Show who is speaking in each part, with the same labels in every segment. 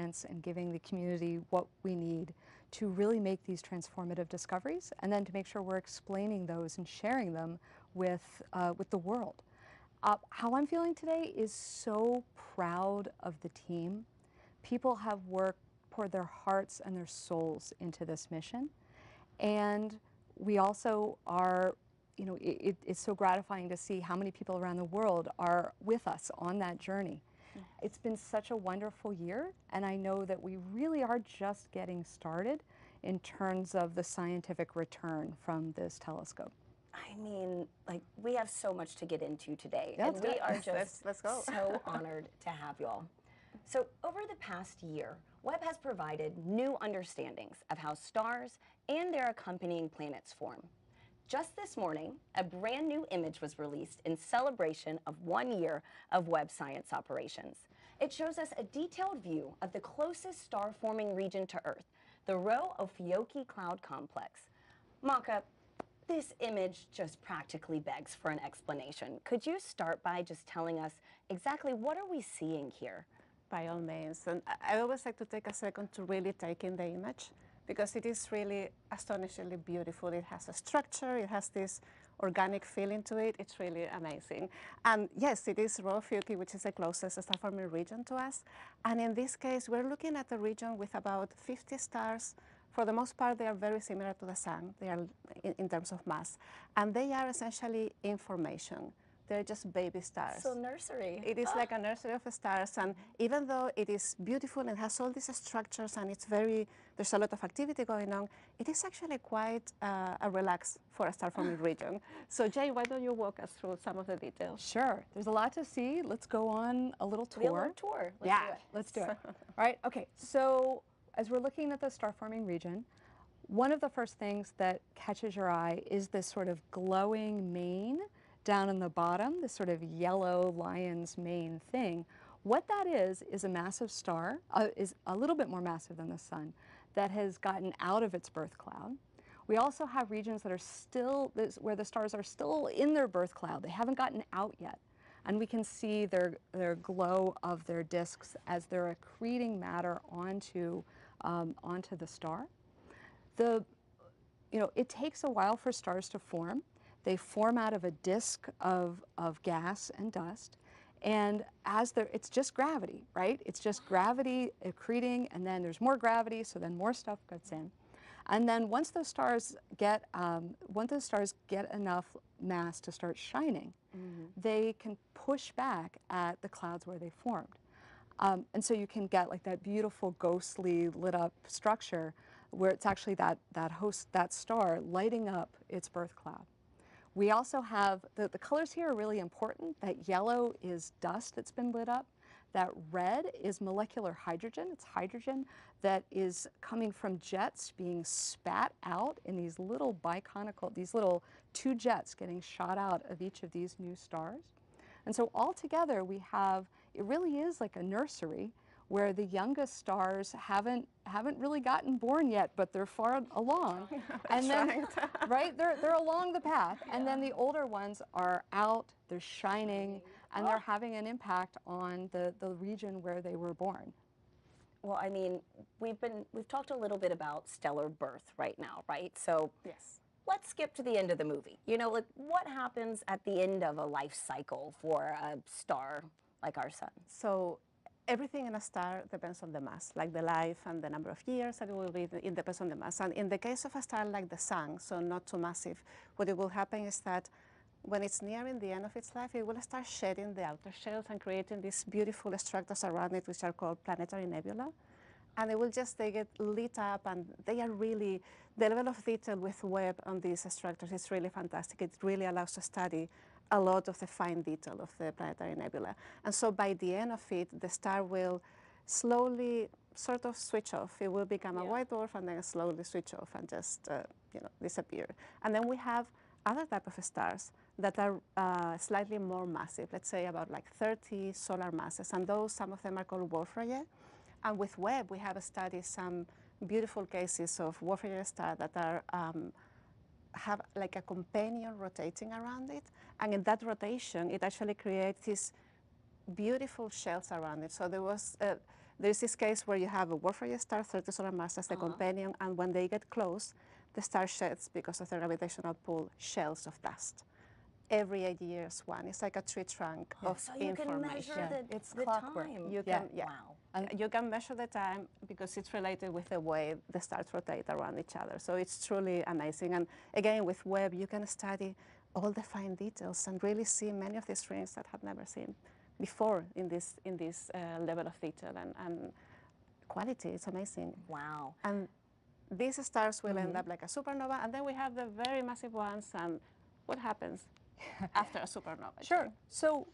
Speaker 1: science and giving the community what we need to really make these transformative discoveries, and then to make sure we're explaining those and sharing them with the world. How I'm feeling today is so proud of the team. People have poured their hearts and their souls into this mission. And we also are, it's so gratifying to see how many people around the world are with us on that journey. It's been such a wonderful year, and I know that we really are just getting started in terms of the scientific return from this telescope.
Speaker 2: I mean, like, we have so much to get into today,
Speaker 1: Yeah,
Speaker 2: and we are just
Speaker 3: let's go.
Speaker 2: so honored to have you all. So over the past year, Webb has provided new understandings of how stars and their accompanying planets form. Just this morning, a brand new image was released in celebration of 1 year of Webb science operations. It shows us a detailed view of the closest star-forming region to Earth, the Rho Ophiuchi cloud complex. Maka, this image just practically begs for an explanation. Could you start by just telling us exactly what are we seeing here?
Speaker 3: By all means. And I always like to take a second to really take in the image, because it is really astonishingly beautiful. It has a structure, it has this organic feeling to it. It's really amazing. And yes, it is Rho Ophiuchi, which is the closest star-forming region to us. And in this case, we're looking at a region with about 50 stars. For the most part, they are very similar to the sun. They are in terms of mass. And they are essentially in formation. They're just baby stars.
Speaker 2: So nursery.
Speaker 3: It is like a nursery of stars, and even though it is beautiful and has all these structures and there's a lot of activity going on, it is actually quite a relaxed for a star-forming region. So Jay, why don't you walk us through some of the details?
Speaker 1: Sure, there's a lot to see. Let's go on a little tour.
Speaker 2: A little tour.
Speaker 1: Let's do it. All right, okay, so as we're looking at the star-forming region, one of the first things that catches your eye is this sort of glowing mane down in the bottom, this sort of yellow lion's mane thing. What that is a massive star, is a little bit more massive than the sun, that has gotten out of its birth cloud. We also have regions that are still, where the stars are still in their birth cloud. They haven't gotten out yet. And we can see their glow of their disks as they're accreting matter onto the star. It takes a while for stars to form. They form out of a disk of gas and dust, and it's just gravity, right? It's just gravity accreting, and then there's more gravity, so then more stuff gets in. And then once those stars get enough mass to start shining, they can push back at the clouds where they formed. And so you can get like that beautiful ghostly lit up structure where it's actually that star lighting up its birth cloud. We also have, the colors here are really important. That yellow is dust that's been lit up. That red is molecular hydrogen. It's hydrogen that is coming from jets being spat out in these little these little two jets getting shot out of each of these new stars. And so all together we have, it really is like a nursery where the youngest stars haven't really gotten born yet, but they're far along. And then, right, they're along the path. And then the older ones are out, they're shining, and they're having an impact on the region where they were born.
Speaker 2: Well, I mean, we've talked a little bit about stellar birth right now, right? So
Speaker 3: Yes.
Speaker 2: Let's skip to the end of the movie. Like, what happens at the end of a life cycle for a star like our sun?
Speaker 3: So everything in a star depends on the mass, like the life and the number of years that it will be, it depends on the mass. And in the case of a star like the sun, so not too massive, what it will happen is that when it's nearing the end of its life, it will start shedding the outer shells and creating these beautiful structures around it, which are called planetary nebula. And they get lit up, and they are really, the level of detail with Webb on these structures is really fantastic. It really allows to study a lot of the fine detail of the planetary nebula. And so by the end of it, the star will slowly sort of switch off. It will become a white dwarf and then slowly switch off and just disappear. And then we have other type of stars that are slightly more massive, let's say about like 30 solar masses. And some of them are called Wolf-Rayet. And with Webb, we have studied some beautiful cases of Wolf-Rayet stars that are have like a companion rotating around it. And in that rotation, it actually creates these beautiful shells around it. So there was There's this case where you have a Wolf-Rayet star, 30 solar mass as the companion, and when they get close, the star sheds, because of the gravitational pull, shells of dust. Every 8 years, one. It's like a tree trunk of
Speaker 2: so you can
Speaker 3: information.
Speaker 2: measure
Speaker 1: It's
Speaker 2: the
Speaker 1: clockwork.
Speaker 2: time.
Speaker 3: You can,
Speaker 2: Wow.
Speaker 3: You can measure the time because it's related with the way the stars rotate around each other. So it's truly amazing. And again, with Webb, you can study all the fine details and really see many of these rings that have never seen before in this level of detail and quality. It's amazing.
Speaker 2: Wow.
Speaker 3: And these stars will end up like a supernova, and then we have the very massive ones. And what happens after a supernova?
Speaker 1: Sure. So,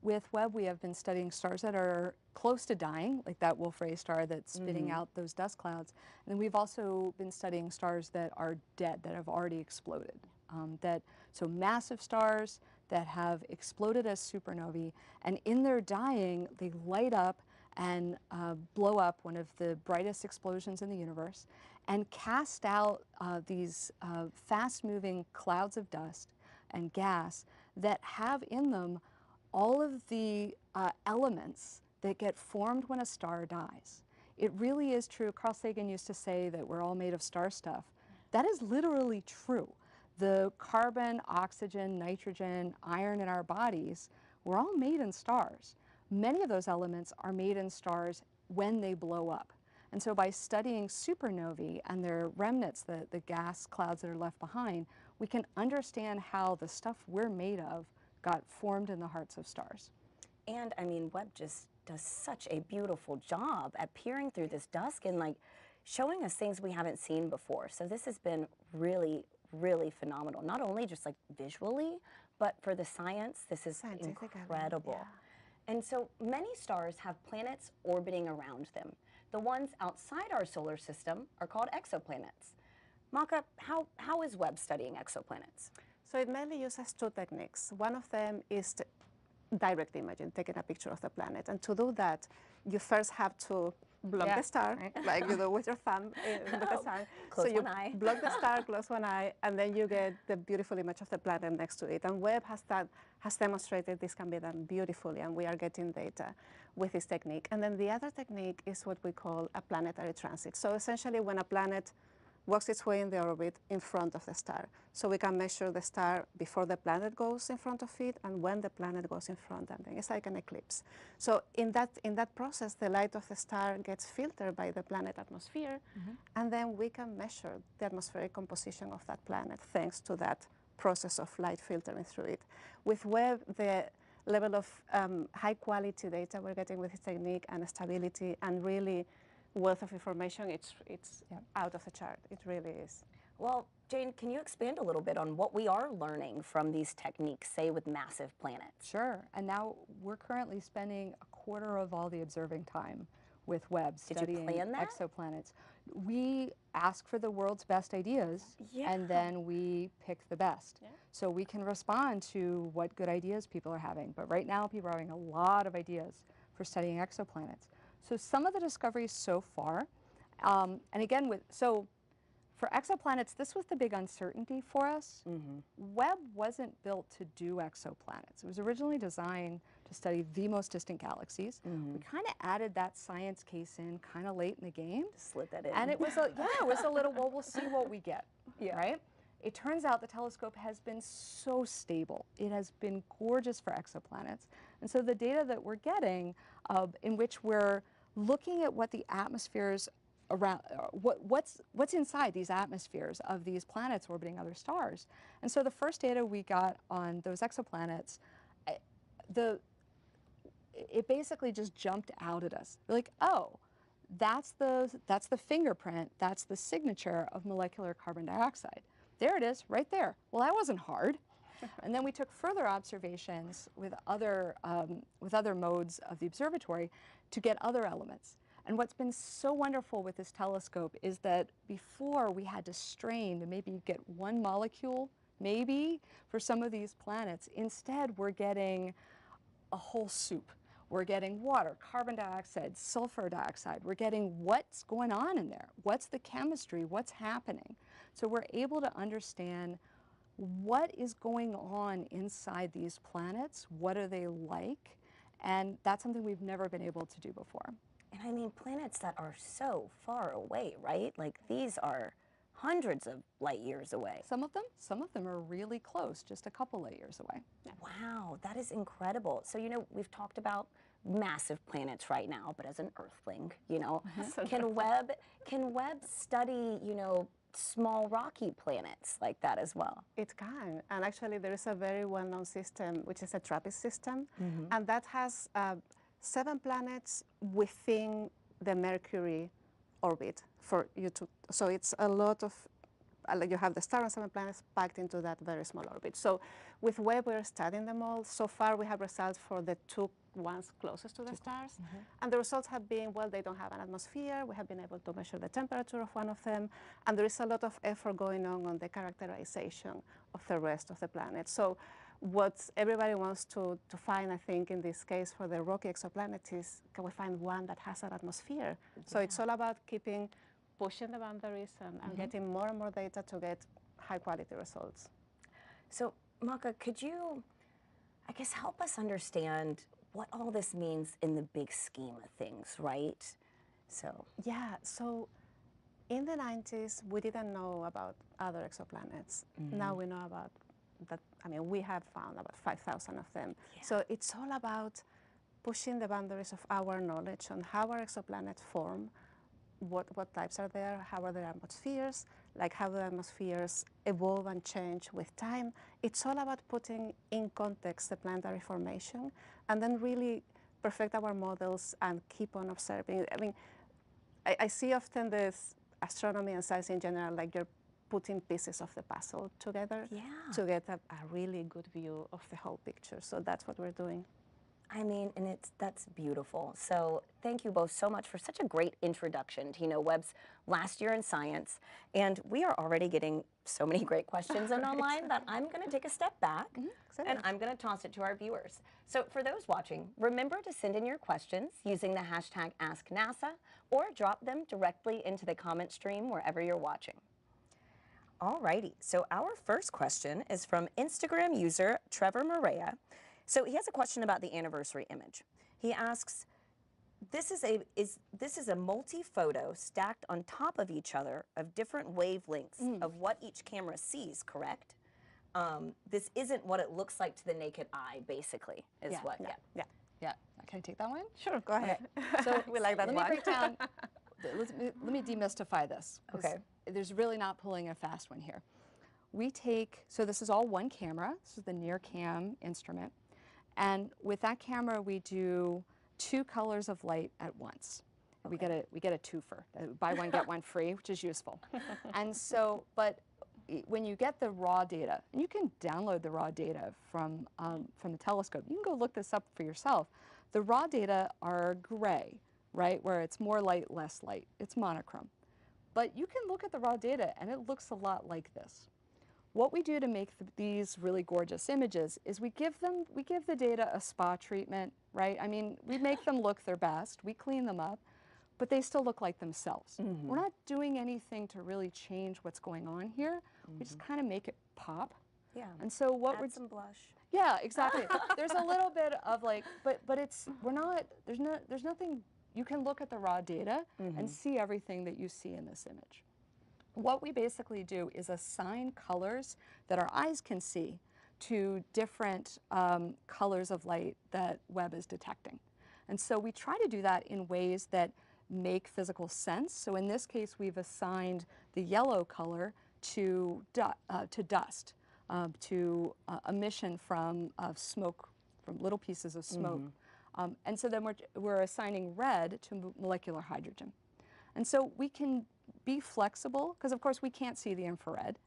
Speaker 1: with Webb, we have been studying stars that are close to dying, like that Wolf-Rayet star that's spitting out those dust clouds. And then we've also been studying stars that are dead, that have already exploded. So massive stars that have exploded as supernovae, and in their dying, they light up and blow up one of the brightest explosions in the universe and cast out these fast-moving clouds of dust and gas that have in them all of the elements that get formed when a star dies. It really is true. Carl Sagan used to say that we're all made of star stuff. That is literally true. The carbon, oxygen, nitrogen, iron in our bodies, we're all made in stars. Many of those elements are made in stars when they blow up. And so by studying supernovae and their remnants, the gas clouds that are left behind, we can understand how the stuff we're made of got formed in the hearts of stars.
Speaker 2: And I mean, Webb just does such a beautiful job at peering through this dusk and like showing us things we haven't seen before. So this has been really, really phenomenal. Not only just like visually, but for the science, this is incredible.
Speaker 3: Yeah.
Speaker 2: And so many stars have planets orbiting around them. The ones outside our solar system are called exoplanets. Maka, how is Webb studying exoplanets?
Speaker 3: So it mainly uses two techniques. One of them is direct imaging, taking a picture of the planet. And to do that, you first have to block the star, like you do with your thumb in the sun.
Speaker 2: Close
Speaker 3: so you
Speaker 2: one eye.
Speaker 3: block the star, close one eye, and then you get the beautiful image of the planet next to it. And Webb has demonstrated this can be done beautifully, and we are getting data with this technique. And then the other technique is what we call a planetary transit. So essentially when a planet works its way in the orbit in front of the star. So we can measure the star before the planet goes in front of it and when the planet goes in front of it. It's like an eclipse. So in that process, the light of the star gets filtered by the planet atmosphere, and then we can measure the atmospheric composition of that planet thanks to that process of light filtering through it. With Webb, the level of high quality data we're getting with this technique and stability and really wealth of information, it's out of the chart. It really is.
Speaker 2: Well, Jane, can you expand a little bit on what we are learning from these techniques, say with massive planets?
Speaker 1: Sure, and now we're currently spending a quarter of all the observing time with Webb studying exoplanets. We ask for the world's best ideas, and then we pick the best. So we can respond to what good ideas people are having. But right now, people are having a lot of ideas for studying exoplanets. So some of the discoveries so far, and again, for exoplanets, this was the big uncertainty for us. Webb wasn't built to do exoplanets. It was originally designed to study the most distant galaxies. We kind of added that science case in kind of late in the game.
Speaker 2: Slid that in.
Speaker 1: And it was a little, well, we'll see what we get, right? It turns out the telescope has been so stable. It has been gorgeous for exoplanets. And so the data that we're getting, in which we're looking at what the atmospheres around, what's inside these atmospheres of these planets orbiting other stars. And so the first data we got on those exoplanets, it basically just jumped out at us. We're like, oh, that's the fingerprint, that's the signature of molecular carbon dioxide. There it is, right there. Well, that wasn't hard. And then we took further observations with other modes of the observatory to get other elements. And what's been so wonderful with this telescope is that before we had to strain to maybe get one molecule, maybe, for some of these planets. Instead, we're getting a whole soup. We're getting water, carbon dioxide, sulfur dioxide. We're getting what's going on in there. What's the chemistry? What's happening? So we're able to understand what is going on inside these planets, what are they like, And that's something we've never been able to do before.
Speaker 2: And I mean, planets that are so far away, right? Like these are hundreds of light years away.
Speaker 1: Some of them are really close, just a couple light years away.
Speaker 2: Wow, that is incredible. So, you know, we've talked about massive planets right now, but as an Earthling, you know, can Webb study, you know, small rocky planets like that as well?
Speaker 3: It can, and actually there is a very well-known system, which is a TRAPPIST system, and that has 7 planets within the Mercury orbit for you to, so it's a lot of, you have the star and 7 planets packed into that very small orbit. So with Webb, we're studying them all. So far, we have results for the 2 ones closest to the stars. And the results have been, well, they don't have an atmosphere. We have been able to measure the temperature of one of them. And there is a lot of effort going on the characterization of the rest of the planets. So what everybody wants to find, I think, in this case for the rocky exoplanet is, can we find one that has an atmosphere? So it's all about pushing the boundaries and getting more and more data to get high quality results.
Speaker 2: So Maka, could you, I guess, help us understand what all this means in the big scheme of things, right? So
Speaker 3: yeah, so in the 90s, we didn't know about other exoplanets. Now we know about that. I mean, we have found about 5,000 of them.
Speaker 2: Yeah.
Speaker 3: So it's all about pushing the boundaries of our knowledge on how our exoplanets form, what types are there, how are their atmospheres, like how the atmospheres evolve and change with time. It's all about putting in context the planetary formation and then really perfect our models and keep on observing. I mean, I see often this astronomy and science in general, like you're putting pieces of the puzzle together to get a really good view of the whole picture. So that's what we're doing.
Speaker 2: I mean, and that's beautiful. So thank you both so much for such a great introduction to, you know, Webb's last year in science. And we are already getting so many great questions in online that I'm going to take a step back and I'm going to toss it to our viewers. So for those watching, remember to send in your questions using the hashtag AskNASA or drop them directly into the comment stream wherever you're watching. Alrighty, so our first question is from Instagram user Trevor Maria. So he has a question about the anniversary image. He asks, this is a multi-photo stacked on top of each other of different wavelengths of what each camera sees, correct? This isn't what it looks like to the naked eye, basically, is what,
Speaker 1: Yeah. Can I take that one?
Speaker 3: Sure, go ahead.
Speaker 1: So
Speaker 3: we like that
Speaker 1: let
Speaker 3: one.
Speaker 1: me break down, let me demystify this.
Speaker 2: Okay.
Speaker 1: There's really not pulling a fast one here. We take, so this is all one camera. This is the near cam instrument. And with that camera, we do 2 colors of light at once. Okay. We get a twofer. Buy one, get one free, which is useful. And so, but when you get the raw data, and you can download the raw data from the telescope. You can go look this up for yourself. The raw data are gray, right, where it's more light, less light. It's monochrome. But you can look at the raw data, and it looks a lot like this. What we do to make these really gorgeous images is we give the data a spa treatment, right? I mean, we make them look their best, we clean them up, but they still look like themselves. We're not doing anything to really change what's going on here. We just kind of make it pop.
Speaker 2: Yeah.
Speaker 1: And so what
Speaker 2: Add some blush.
Speaker 1: Yeah, exactly. There's a little bit of like, but there's nothing, you can look at the raw data and see everything that you see in this image. What we basically do is assign colors that our eyes can see to different colors of light that Webb is detecting. And so we try to do that in ways that make physical sense. So in this case, we've assigned the yellow color to dust, to emission from smoke, from little pieces of smoke. And so then we're assigning red to molecular hydrogen. And so we can be flexible, because of course we can't see the infrared,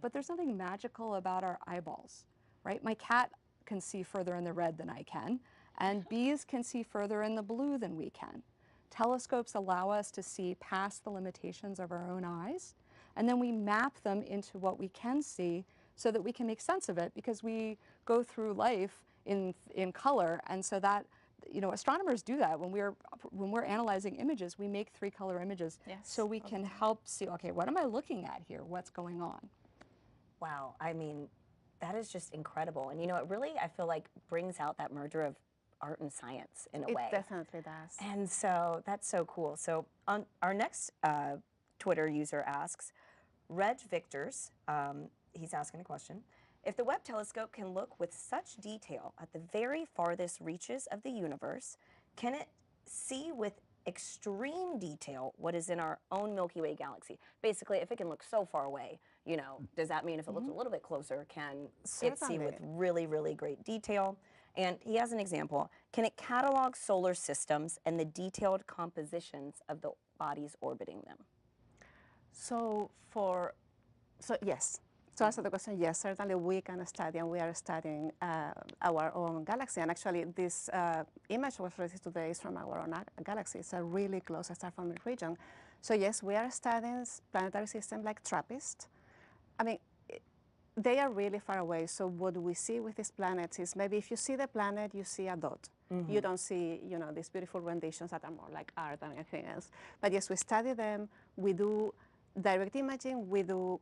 Speaker 1: but there's something magical about our eyeballs, right? My cat can see further in the red than I can, and bees can see further in the blue than we can. Telescopes allow us to see past the limitations of our own eyes, and then we map them into what we can see so that we can make sense of it, because we go through life in color, and so that, you know, astronomers do that. When we're analyzing images, we make 3-color images so we can help see, okay, what am I looking at here? What's going on?
Speaker 2: Wow, I mean, that is just incredible. And you know, it really, I feel like, brings out that merger of art and science in a
Speaker 3: It
Speaker 2: way.
Speaker 3: definitely does.
Speaker 2: And so that's so cool. So on our next Twitter user asks, Reg Victors, he's asking a question. If the Webb telescope can look with such detail at the very farthest reaches of the universe, can it see with extreme detail what is in our own Milky Way galaxy? Basically, if it can look so far away, you know, does that mean if it looks a little bit closer, can it see
Speaker 3: Certainly.
Speaker 2: with really, really great detail? And he has an example. Can it catalog solar systems and the detailed compositions of the bodies orbiting them?
Speaker 3: So yes. To answer the question, yes, certainly we can study, and we are studying our own galaxy. And actually, this image was released today is from our own galaxy. It's a really close star-forming region. So yes, we are studying planetary systems like TRAPPIST. I mean, they are really far away. So what we see with these planets is maybe if you see the planet, you see a dot. You don't see, you know, these beautiful renditions that are more like art than anything else. But yes, we study them. We do direct imaging. We do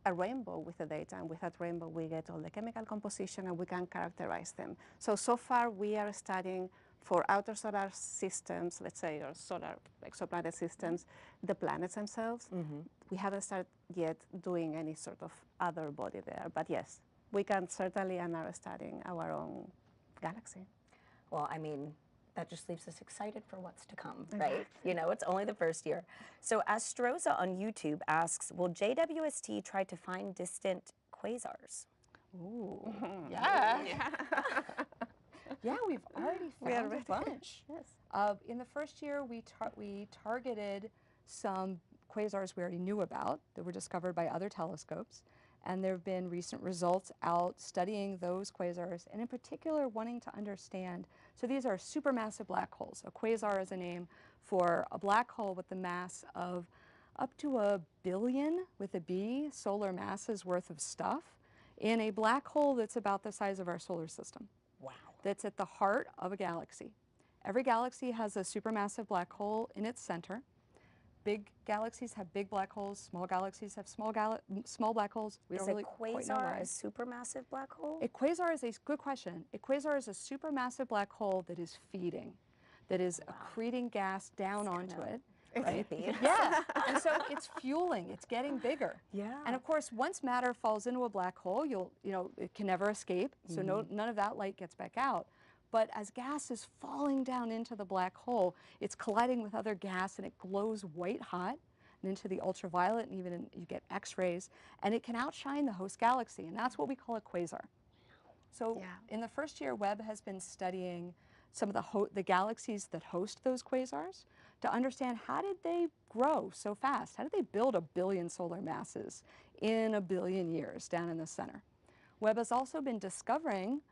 Speaker 3: a rainbow with the data, and with that rainbow we get all the chemical composition and we can characterize them. So far we are studying for outer solar systems, let's say, or solar exoplanet systems, the planets themselves. We haven't started yet doing any sort of other body there, but yes, we can certainly and are studying our own galaxy.
Speaker 2: Well, I mean, that just leaves us excited for what's to come, right? You know, it's only the first year. So Astroza on YouTube asks, will JWST try to find distant quasars?
Speaker 1: Ooh, yeah. Yeah, we've already found a bunch.
Speaker 3: Yes.
Speaker 1: In the first year, we targeted some quasars we already knew about that were discovered by other telescopes. And there have been recent results out studying those quasars, and in particular wanting to understand, so these are supermassive black holes. A quasar is a name for a black hole with the mass of up to 1 billion, with a B, solar masses worth of stuff in a black hole that's about the size of our solar system.
Speaker 2: Wow.
Speaker 1: That's at the heart of a galaxy. Every galaxy has a supermassive black hole in its center. Big galaxies have big black holes. Small galaxies have small black holes. We don't really quite know why.
Speaker 2: Is a supermassive black hole?
Speaker 1: A quasar is a good question. A quasar is a supermassive black hole that is feeding, that is accreting gas down onto it. Right? Yeah. And so it's fueling. It's getting bigger.
Speaker 2: Yeah.
Speaker 1: And of course, once matter falls into a black hole, it can never escape. So none of that light gets back out. But as gas is falling down into the black hole, it's colliding with other gas and it glows white hot and into the ultraviolet, and even you get X-rays, and it can outshine the host galaxy, and that's what we call a quasar. So in the first year, Webb has been studying some of the galaxies that host those quasars to understand how did they grow so fast? How did they build 1 billion solar masses in 1 billion years down in the center? Webb has also been discovering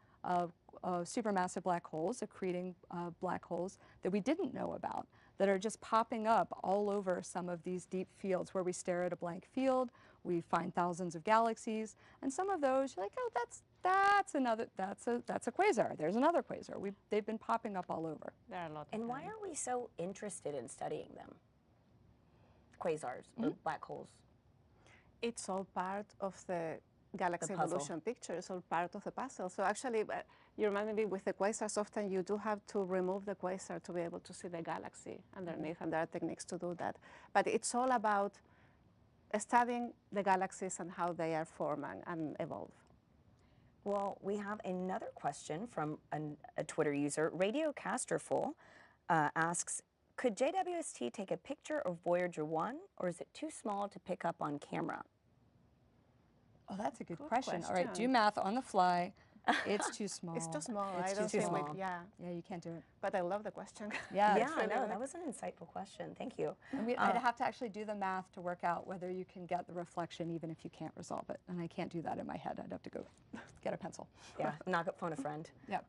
Speaker 1: supermassive black holes, accreting black holes that we didn't know about, that are just popping up all over some of these deep fields where we stare at a blank field, we find thousands of galaxies, and some of those you're like, oh, that's a quasar. There's another quasar. They've been popping up all over.
Speaker 3: There are a lot of
Speaker 2: And why are we so interested in studying them? Quasars or black holes?
Speaker 3: It's all part of the galaxy evolution picture. It's all part of the puzzle. So actually, you reminded me with the quasars, often you do have to remove the quasar to be able to see the galaxy underneath, and there are techniques to do that. But it's all about studying the galaxies and how they are formed and evolve.
Speaker 2: Well, we have another question from a Twitter user. Radio Casterful asks, could JWST take a picture of Voyager 1, or is it too small to pick up on camera?
Speaker 1: Oh, that's a good question. All right, do math on the fly. It's too small.
Speaker 3: It's too small.
Speaker 1: It's
Speaker 3: I don't
Speaker 1: too
Speaker 3: think
Speaker 1: small.
Speaker 3: Yeah,
Speaker 1: you can't do it.
Speaker 3: but I love the question.
Speaker 1: Yeah,
Speaker 2: I know. That was an insightful question. Thank you.
Speaker 1: I'd have to actually do the math to work out whether you can get the reflection even if you can't resolve it. And I can't do that in my head. I'd have to go get a pencil.
Speaker 2: Yeah, phone a friend.
Speaker 1: Yep.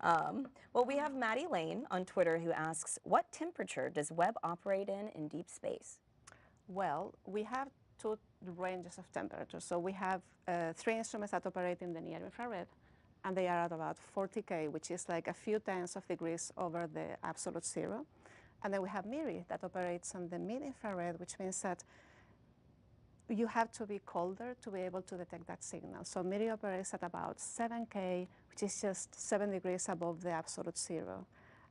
Speaker 2: Well, we have Maddie Lane on Twitter who asks, what temperature does Webb operate in deep space?
Speaker 3: Well, we have 2 ranges of temperature. So we have 3 instruments that operate in the near infrared, and they are at about 40 K, which is like a few tenths of degrees over the absolute zero. And then we have MIRI that operates on the mid-infrared, which means that you have to be colder to be able to detect that signal. So MIRI operates at about 7 K, which which is just 7 degrees above the absolute zero.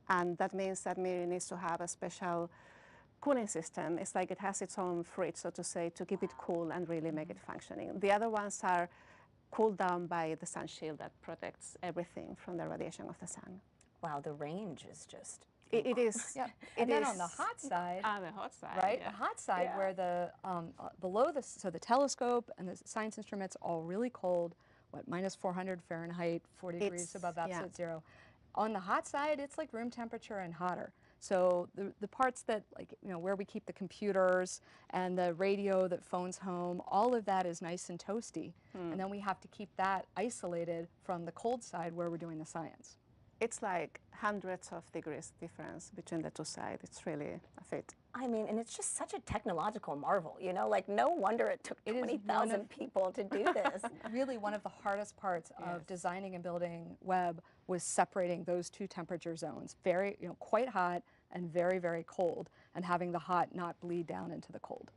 Speaker 3: And that means that Miri needs to have a special cooling system. It's like it has its own fridge, so to say, to keep it cool and really make it functioning. The other ones are cooled down by the sun shield that protects everything from the radiation of the sun.
Speaker 2: Wow, the range is just...
Speaker 3: It is.
Speaker 1: Yep.
Speaker 3: It
Speaker 1: And then
Speaker 3: is
Speaker 1: on the hot side,
Speaker 3: on the hot side,
Speaker 1: right?
Speaker 3: yeah.
Speaker 1: The hot side
Speaker 2: Yeah.
Speaker 1: where the below the so the telescope and the science instruments all really cold, what -400 Fahrenheit, 40 degrees
Speaker 3: It's-
Speaker 1: above
Speaker 3: yeah.
Speaker 1: absolute zero. On the hot side, it's like room temperature and hotter. So the parts that like where we keep the computers and the radio that phones home, all of that is nice and toasty, and then we have to keep that isolated from the cold side where we're doing the science.
Speaker 3: It's like hundreds of degrees difference between the two sides. It's really a feat.
Speaker 2: I mean, and it's just such a technological marvel, you know? Like, no wonder it took
Speaker 1: It is
Speaker 2: 20,000 people to do this.
Speaker 1: Really one of the hardest parts of
Speaker 3: Yes.
Speaker 1: designing and building Webb was separating those two temperature zones, very, quite hot and very, very cold, and having the hot not bleed down into the cold.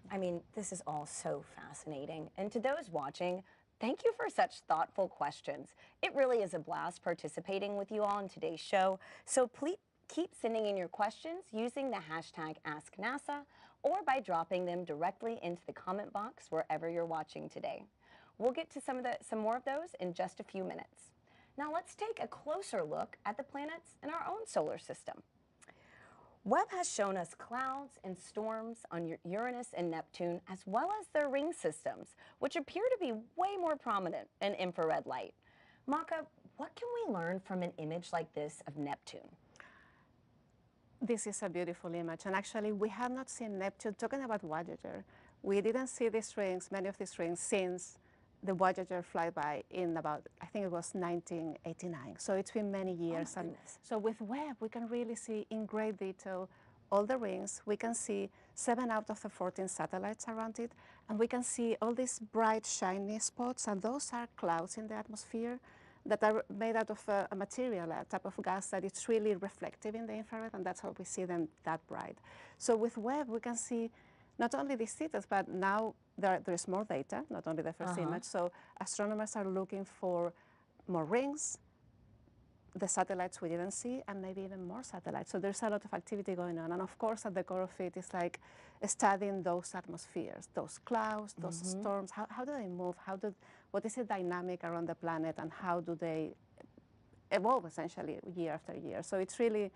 Speaker 2: I mean, this is all so fascinating. And to those watching, thank you for such thoughtful questions. It really is a blast participating with you all in today's show. So please keep sending in your questions using the hashtag AskNASA or by dropping them directly into the comment box wherever you're watching today. We'll get to some more of those in just a few minutes. Now let's take a closer look at the planets in our own solar system. Webb has shown us clouds and storms on Uranus and Neptune, as well as their ring systems, which appear to be way more prominent in infrared light. Maka, what can we learn from an image like this of Neptune?
Speaker 3: This is a beautiful image, and actually we have not seen Neptune, talking about Voyager. We didn't see these rings, many of these rings, since the Voyager flyby in about, I think it was 1989. So it's been many years.
Speaker 2: my
Speaker 3: And
Speaker 2: goodness.
Speaker 3: so with Webb, we can really see in great detail all the rings. We can see 7 out of the 14 satellites around it, and we can see all these bright, shiny spots, and those are clouds in the atmosphere that are made out of a material, a type of gas that it's really reflective in the infrared, and that's how we see them that bright. So with Webb, we can see not only these details, but now there is more data, not only the first image. So astronomers are looking for more rings, the satellites we didn't see, and maybe even more satellites. So there's a lot of activity going on. And of course, at the core of it is like studying those atmospheres, those clouds, those storms. How do they move? What is the dynamic around the planet, and how do they evolve essentially year after year? So it's really,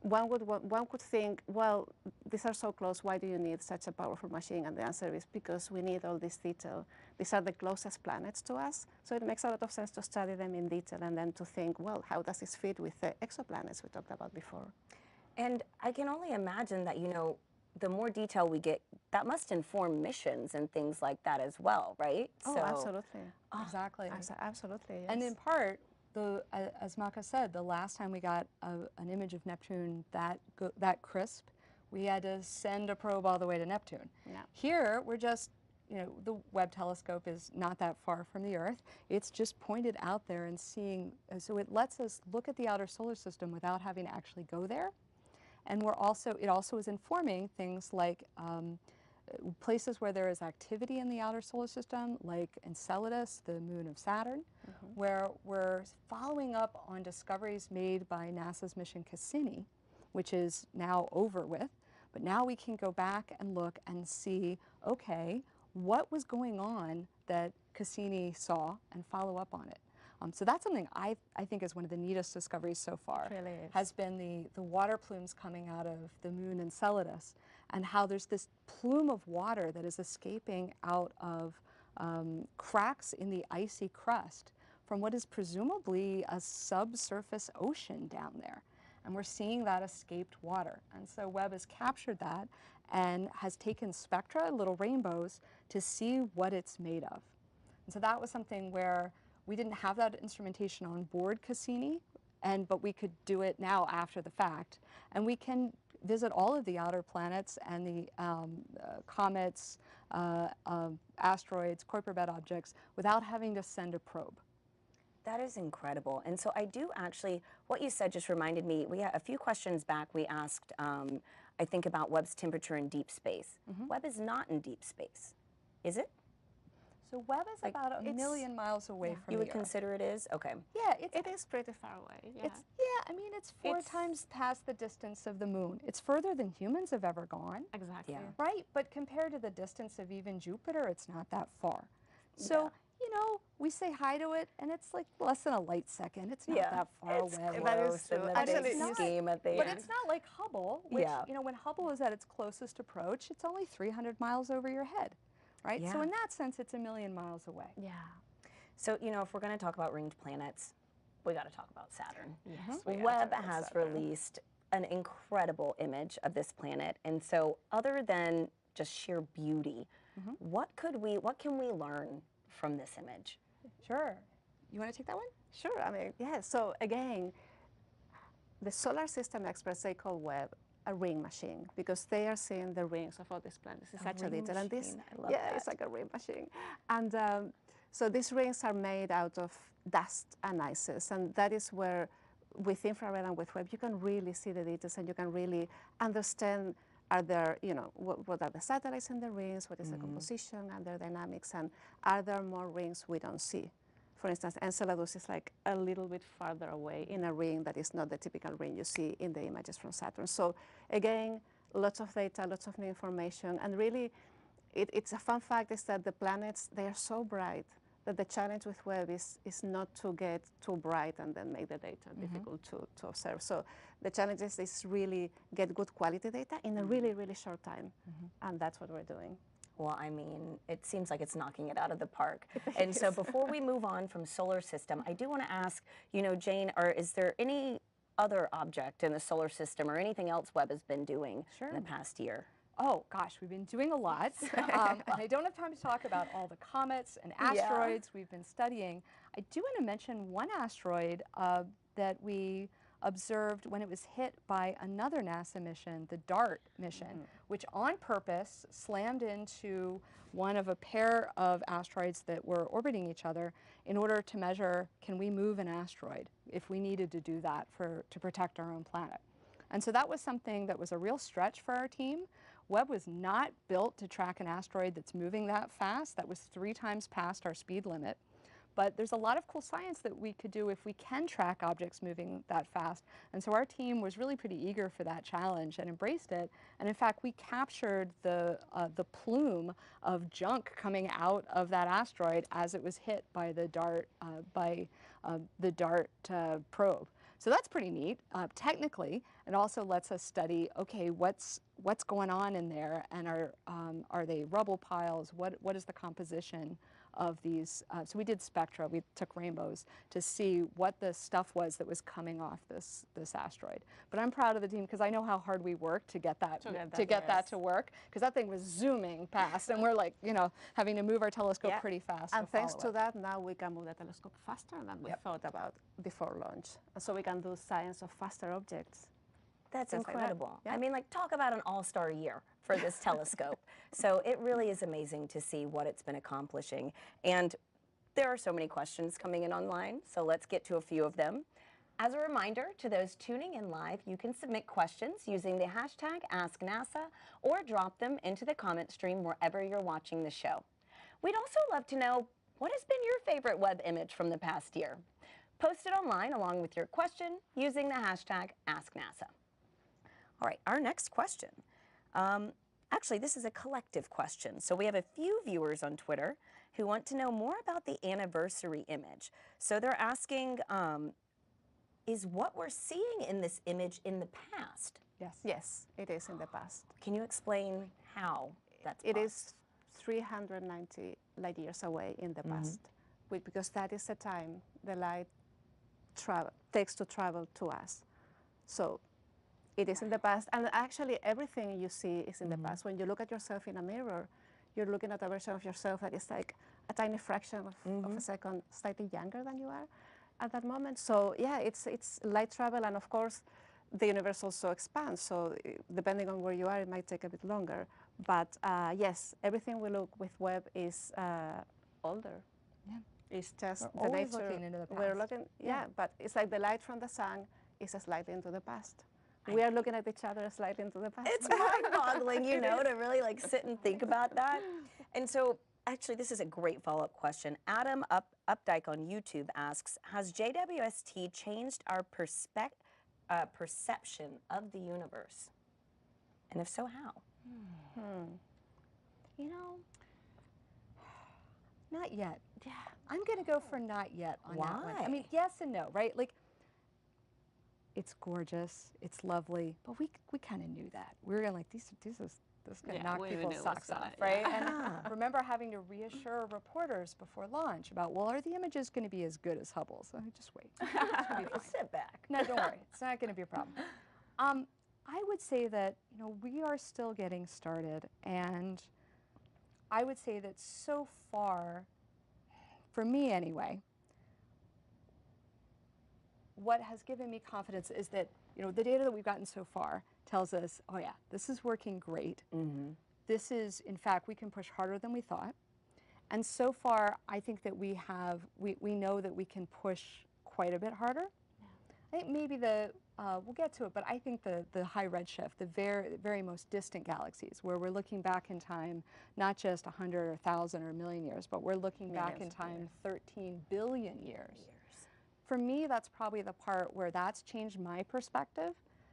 Speaker 3: one could think, well, these are so close, why do you need such a powerful machine? And the answer is because we need all this detail. These are the closest planets to us, so it makes a lot of sense to study them in detail and then to think, well, how does this fit with the exoplanets we talked about before?
Speaker 2: And I can only imagine that, the more detail we get, that must inform missions and things like that as well, right?
Speaker 3: Oh, absolutely.
Speaker 1: Exactly.
Speaker 3: Absolutely, yes.
Speaker 1: And in part, as Maka said, the last time we got an image of Neptune that crisp, we had to send a probe all the way to Neptune.
Speaker 3: Yeah.
Speaker 1: Here, we're just, the Webb telescope is not that far from the Earth. It's just pointed out there and seeing, so it lets us look at the outer solar system without having to actually go there. And it also is informing things like places where there is activity in the outer solar system, like Enceladus, the moon of Saturn, where we're following up on discoveries made by NASA's mission Cassini, which is now over with. But now we can go back and look and see, okay, what was going on that Cassini saw and follow up on it. So that's something I think is one of the neatest discoveries so far.
Speaker 3: It really is.
Speaker 1: Has been the water plumes coming out of the moon Enceladus, and how there's this plume of water that is escaping out of cracks in the icy crust from what is presumably a subsurface ocean down there. And we're seeing that escaped water. And so Webb has captured that and has taken spectra, little rainbows, to see what it's made of. And so that was something where we didn't have that instrumentation on board Cassini, but we could do it now after the fact. And we can visit all of the outer planets and the comets, asteroids, Kuiper belt objects without having to send a probe.
Speaker 2: That is incredible. And so I do actually, what you said just reminded me, we had a few questions back we asked, I think, about Webb's temperature in deep space. Webb is not in deep space, is it?
Speaker 1: So Webb is about a million miles away from
Speaker 2: You
Speaker 1: the
Speaker 2: would
Speaker 1: Earth.
Speaker 2: consider it is? Okay.
Speaker 1: Yeah,
Speaker 3: It is pretty far away. Yeah.
Speaker 1: I mean, it's four times past the distance of the moon. It's further than humans have ever gone.
Speaker 3: Exactly.
Speaker 2: Yeah.
Speaker 1: Right, but compared to the distance of even Jupiter, it's not that far. So, you know, we say hi to it, and it's like less than a light second. It's not that far
Speaker 2: It's
Speaker 1: away.
Speaker 3: That is
Speaker 2: close in
Speaker 3: true.
Speaker 2: the
Speaker 3: Actually,
Speaker 2: big
Speaker 3: it's
Speaker 2: scheme at the
Speaker 1: But
Speaker 2: end.
Speaker 1: it's not like Hubble, which, you know, when Hubble is at its closest approach, it's only 300 miles over your head, right? So in that sense, it's a million miles away.
Speaker 3: Yeah.
Speaker 2: So, you know, if we're going to talk about ringed planets, we got to talk about Saturn.
Speaker 3: Yes.
Speaker 2: Webb has released an incredible image of this planet. And so other than just sheer beauty, what can we learn from this image?
Speaker 1: Sure. You want to take that one?
Speaker 3: Sure. I mean, yeah. So again, the solar system experts, they call Webb a ring machine because they are seeing the rings of all these planets in such a detail. And this, it's like a ring machine. And so these rings are made out of dust and ices, and that is where, with infrared and with Webb, you can really see the details and you can really understand, are there, you know, what are the satellites in the rings, what is the composition and their dynamics, and are there more rings we don't see? For instance, Enceladus is like a little bit farther away in a ring that is not the typical ring you see in the images from Saturn. So again, lots of data, lots of new information, and really, it's a fun fact is that the planets, they are so bright that the challenge with Webb is not to get too bright and then make the data difficult to observe. So the challenge is really get good quality data in a really, really short time, and that's what we're doing.
Speaker 2: Well, I mean, it seems like it's knocking it out of the park. And so before we move on from solar system, I do want to ask, you know, Jane, is there any other object in the solar system or anything else Webb has been doing in the past year?
Speaker 1: Oh, gosh, we've been doing a lot. And I don't have time to talk about all the comets and asteroids we've been studying. I do want to mention one asteroid that we observed when it was hit by another NASA mission, the DART mission, which on purpose slammed into one of a pair of asteroids that were orbiting each other in order to measure, can we move an asteroid if we needed to do that to protect our own planet. And so that was something that was a real stretch for our team. Webb was not built to track an asteroid that's moving that fast. That was 3 times past our speed limit. But there's a lot of cool science that we could do if we can track objects moving that fast. And so our team was really pretty eager for that challenge and embraced it. And in fact, we captured the plume of junk coming out of that asteroid as it was hit by the DART, probe. So that's pretty neat. Technically, it also lets us study, okay, what's going on in there, and are they rubble piles? What is the composition of these? So we did spectra. We took rainbows to see what the stuff was that was coming off this asteroid. But I'm proud of the team because I know how hard we worked to get that to work, because that thing was zooming past, and we're like, you know, having to move our telescope pretty fast.
Speaker 3: And thanks to that, now we can move the telescope faster than we thought about before launch. And so we can do science of faster objects.
Speaker 2: That's incredible. I mean, like, talk about an all-star year for this telescope. So it really is amazing to see what it's been accomplishing. And there are so many questions coming in online, so let's get to a few of them. As a reminder to those tuning in live, you can submit questions using the hashtag AskNASA or drop them into the comment stream wherever you're watching the show. We'd also love to know, what has been your favorite Webb image from the past year? Post it online along with your question using the hashtag AskNASA. All right, our next question. Actually, this is a collective question. So we have a few viewers on Twitter who want to know more about the anniversary image. So they're asking, is what we're seeing in this image in the past?
Speaker 3: Yes. Yes, it is in the past.
Speaker 2: Can you explain how that's possible?
Speaker 3: It is 390 light years away in the past, because that is the time the light takes to travel to us. So it is in the past, and actually everything you see is in the past. When you look at yourself in a mirror, you're looking at a version of yourself that is like a tiny fraction of a second slightly younger than you are at that moment. So yeah, it's light travel, and of course the universe also expands. So depending on where you are, it might take a bit longer. But yes, everything we look with Webb is older. Yeah, it's just
Speaker 1: we're
Speaker 3: the
Speaker 1: always
Speaker 3: nature.
Speaker 1: looking into the past.
Speaker 3: We're looking, but it's like the light from the sun is slightly into the past. We are looking at each other slightly into the past.
Speaker 2: It's mind-boggling, you know, to really like sit and think about that. And so Actually, this is a great follow-up question. Adam Updike on YouTube asks, has JWST changed our perception of the universe? And if so, how?
Speaker 1: You know, not yet. Yeah, I'm going to go for not yet on that one. I mean,
Speaker 2: Why?
Speaker 1: yes and no, right? Like, it's gorgeous, it's lovely, but we kind of knew that. We were gonna like, this is gonna knock people's socks off, right? And remember having to reassure reporters before launch about, well, are the images going to be as good as Hubble's? So just wait. It's gonna be fine.
Speaker 2: Sit back.
Speaker 1: No, don't worry. It's not going to be a problem. I would say that, you know, we are still getting started, and I would say that so far, for me anyway, what has given me confidence is that, you know, the data that we've gotten so far tells us, oh yeah, this is working great. This is, in fact, we can push harder than we thought. And so far, I think that we know that we can push quite a bit harder. I think maybe we'll get to it, but I think the high redshift, the very most distant galaxies, where we're looking back in time, not just 100 or 1,000 or a million years, but we're looking back in time 13 billion years. For me, that's probably the part where that's changed my perspective,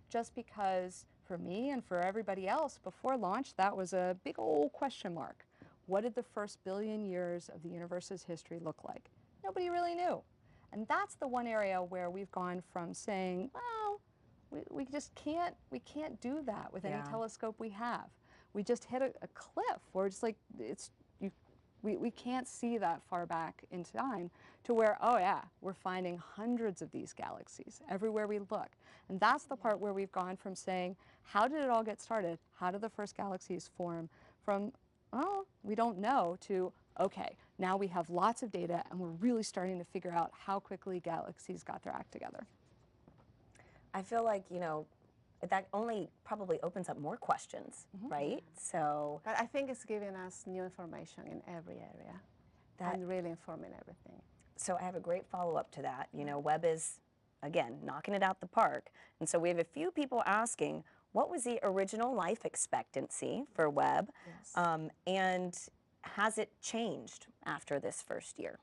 Speaker 1: just because for me and for everybody else before launch, that was a big old question mark. What did the first billion years of the universe's history look like? Nobody really knew. And that's the one area where we've gone from saying, well, we just can't do that with any telescope we have. We just hit a cliff where it's like, we can't see that far back in time, to where, oh yeah, we're finding hundreds of these galaxies everywhere we look. And that's the part where we've gone from saying, how did it all get started? How did the first galaxies form? From, oh, we don't know, to, okay, now we have lots of data and we're really starting to figure out how quickly galaxies got their act together.
Speaker 2: I feel like, you know, that only probably opens up more questions, right? So,
Speaker 3: But I think it's giving us new information in every area and really informing everything.
Speaker 2: So I have a great follow-up to that. You know, Webb is, again, knocking it out the park. And so we have a few people asking, what was the original life expectancy for Webb? And has it changed after this first year?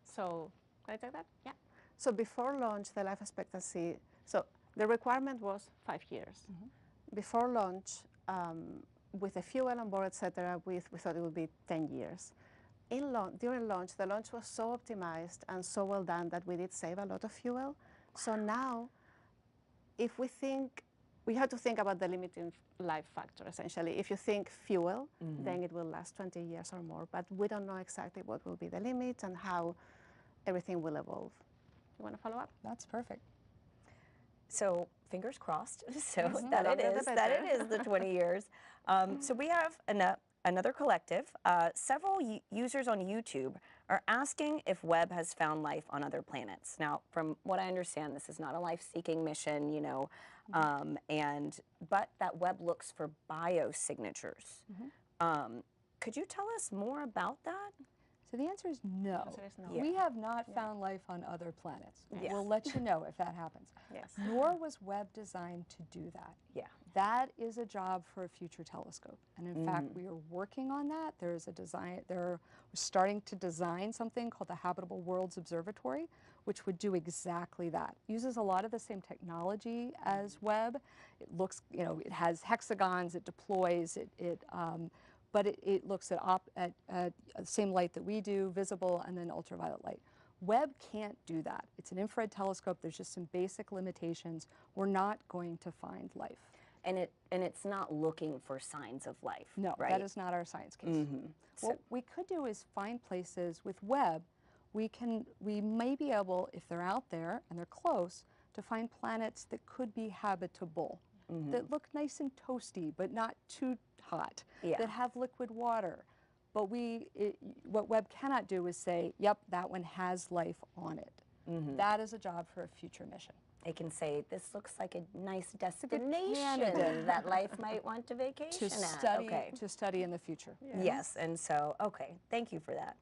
Speaker 3: So, can I take that? Yeah. So before launch, the life expectancy, so the requirement was 5 years. Before launch, with the fuel on board, et cetera, we thought it would be 10 years. During launch, the launch was so optimized and so well done that we did save a lot of fuel. So now, if we think, we have to think about the limiting life factor, essentially. If you think fuel, then it will last 20 years or more. But we don't know exactly what will be the limit and how everything will evolve. You want to follow up?
Speaker 1: That's perfect.
Speaker 2: So fingers crossed, so that it is the 20 years. So we have another collective. Several users on YouTube are asking if Webb has found life on other planets. Now, from what I understand, this is not a life-seeking mission, you know, but that Webb looks for biosignatures. Could you tell us more about that?
Speaker 1: So the answer is no.
Speaker 3: The answer is no.
Speaker 1: We have not found life on other planets.
Speaker 2: Yes.
Speaker 1: We'll let you know if that happens.
Speaker 3: Yes.
Speaker 1: Nor was Webb designed to do that.
Speaker 2: Yeah.
Speaker 1: That is a job for a future telescope. And in fact, we are working on that. There's a design, we're starting to design something called the Habitable Worlds Observatory, which would do exactly that. Uses a lot of the same technology as Webb. It looks, you know, it has hexagons, it deploys, but it looks at the same light that we do, visible, and then ultraviolet light. Webb can't do that. It's an infrared telescope. There's just some basic limitations. We're not going to find life.
Speaker 2: And it's not looking for signs of life.
Speaker 1: No,
Speaker 2: right?
Speaker 1: that is not our science case. What we could do is find places with Webb. We may be able, if they're out there and they're close, to find planets that could be habitable, that look nice and toasty, but not too hot, that have liquid water. But what Webb cannot do is say, yep, that one has life on it. That is a job for a future mission.
Speaker 2: It can say, this looks like a nice destination that life might want to vacation at.
Speaker 1: To study in the future.
Speaker 2: Yes, and so, okay, thank you for that.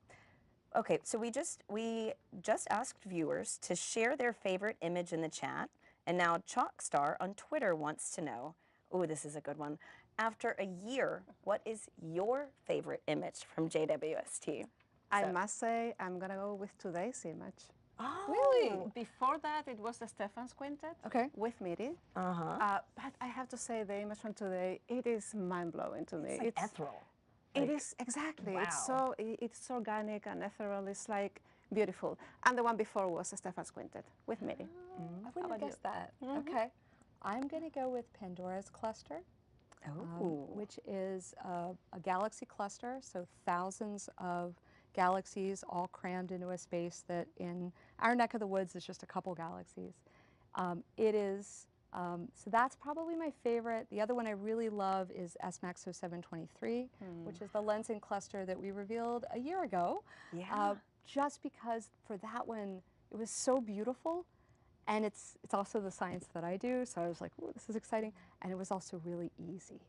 Speaker 2: Okay, so we just asked viewers to share their favorite image in the chat, and now Chalkstar on Twitter wants to know, oh, this is a good one, After a year, what is your favorite image from JWST?
Speaker 3: I must say, I'm going to go with today's image.
Speaker 2: Oh,
Speaker 1: Really?
Speaker 3: Before that, it was the Stefan's Quintet with MIDI. But I have to say, the image from today, it is mind-blowing to me.
Speaker 2: It's like ethereal.
Speaker 3: It is, exactly.
Speaker 2: Wow.
Speaker 3: It's organic and ethereal. It's like beautiful. And the one before was the Stefan's Quintet with MIDI.
Speaker 1: I wouldn't have guessed that. Okay. I'm going to go with Pandora's cluster, which is a galaxy cluster, so thousands of galaxies all crammed into a space that in our neck of the woods is just a couple galaxies. So that's probably my favorite. The other one I really love is SMACS 0723, which is the lensing cluster that we revealed a year ago. Just because for that one, it was so beautiful. And it's also the science that I do, so I was like, "Ooh, this is exciting." And it was also really easy.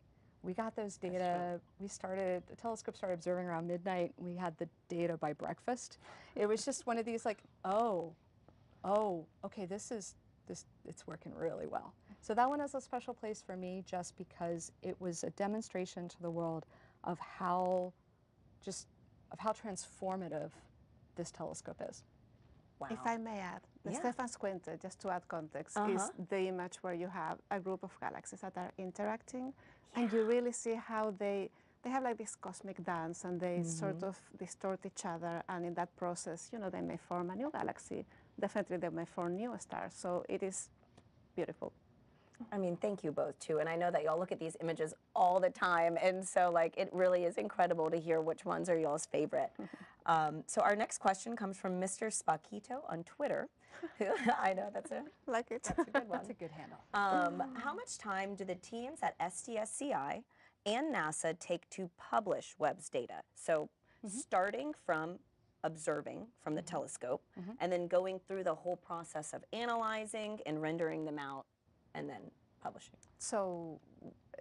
Speaker 1: We got those data, the telescope started observing around midnight, and we had the data by breakfast. It was just one of these like, oh, okay, it's working really well. So that one has a special place for me just because it was a demonstration to the world of how transformative this telescope is.
Speaker 2: Wow.
Speaker 3: If I may add, the Stefan's Quintet, just to add context, is the image where you have a group of galaxies that are interacting, and you really see how they have like this cosmic dance, and they sort of distort each other, and in that process, you know, they may form a new galaxy. Definitely, they may form new stars. So it is beautiful.
Speaker 2: I mean, thank you both too. And I know that y'all look at these images all the time, and so like it really is incredible to hear which ones are y'all's favorite. So our next question comes from Mr. Spaquito on Twitter. I know that's a
Speaker 3: Like it.
Speaker 2: That's a good one.
Speaker 1: That's a good handle.
Speaker 2: How much time do the teams at SDSCI and NASA take to publish Webb's data? So starting from observing from the telescope and then going through the whole process of analyzing and rendering them out and then publishing.
Speaker 3: So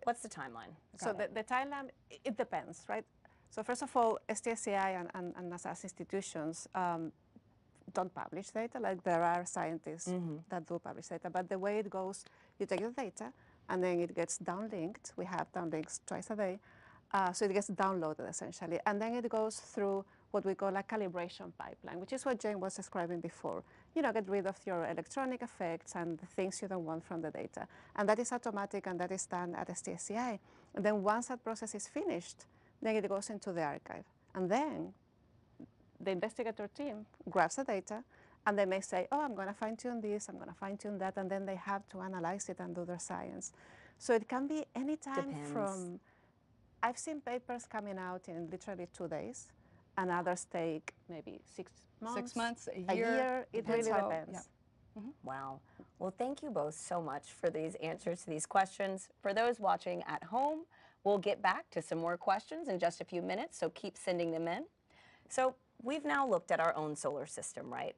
Speaker 2: what's the timeline?
Speaker 3: So the timeline, it depends, right? So first of all, SDSCI and NASA's institutions don't publish data. Like there are scientists that do publish data, but the way it goes, you take the data and then it gets downlinked. We have downlinks twice a day. So it gets downloaded essentially. And then it goes through what we call a calibration pipeline, which is what Jane was describing before. You know, get rid of your electronic effects and the things you don't want from the data. And that is automatic, and that is done at SDSCI. And then once that process is finished, then it goes into the archive. And then the investigator team grabs the data, and they may say, oh, I'm going to fine-tune this, I'm going to fine-tune that, and then they have to analyze it and do their science. So it can be any time from, I've seen papers coming out in literally 2 days, and others take maybe 6 months.
Speaker 1: 6 months,
Speaker 3: a year. It really depends.
Speaker 2: Wow. Well, thank you both so much for these answers to these questions. For those watching at home, we'll get back to some more questions in just a few minutes, so keep sending them in. So we've now looked at our own solar system, right?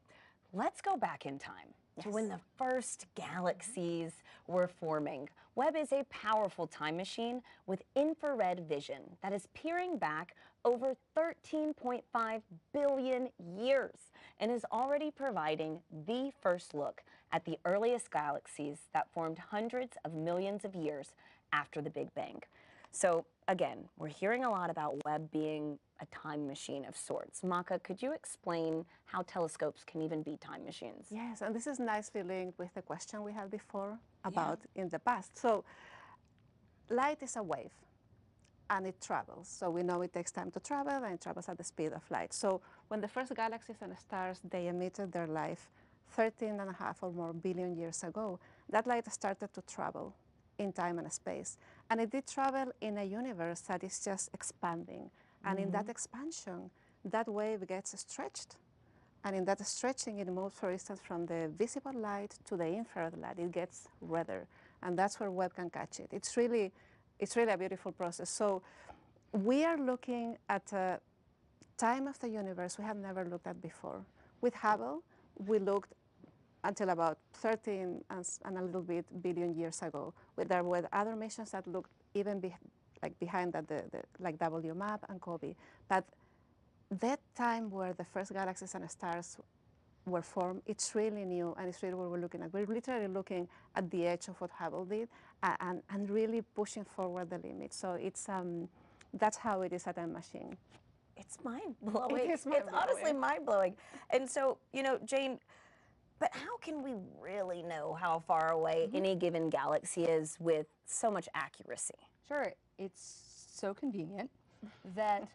Speaker 2: Let's go back in time to when the first galaxies were forming. Webb is a powerful time machine with infrared vision that is peering back over 13.5 billion years and is already providing the first look at the earliest galaxies that formed hundreds of millions of years after the Big Bang. So again, we're hearing a lot about Webb being a time machine of sorts. Maka, could you explain how telescopes can even be time machines?
Speaker 3: Yes, and this is nicely linked with the question we had before about in the past. So light is a wave, and it travels. So we know it takes time to travel, and it travels at the speed of light. So when the first galaxies and stars, they emitted their light 13.5 or more billion years ago, that light started to travel in time and space. And it did travel in a universe that is just expanding. And in that expansion, that wave gets stretched. And in that stretching, it moves, for instance, from the visible light to the infrared light. It gets redder. And that's where Webb can catch it. It's really a beautiful process. So we are looking at a time of the universe we have never looked at before. With Hubble, we looked until about 13 and a little bit billion years ago. There were other missions that looked even behind that, like WMAP and COBE. But that time where the first galaxies and stars were formed. It's really new, and it's really what we're looking at. We're literally looking at the edge of what Hubble did, and really pushing forward the limits. So it's that's how it is a time machine.
Speaker 2: It's mind-blowing.
Speaker 3: It is mind-blowing.
Speaker 2: It's honestly mind-blowing. And so, you know, Jane, but how can we really know how far away any given galaxy is with so much accuracy?
Speaker 1: Sure, it's so convenient that,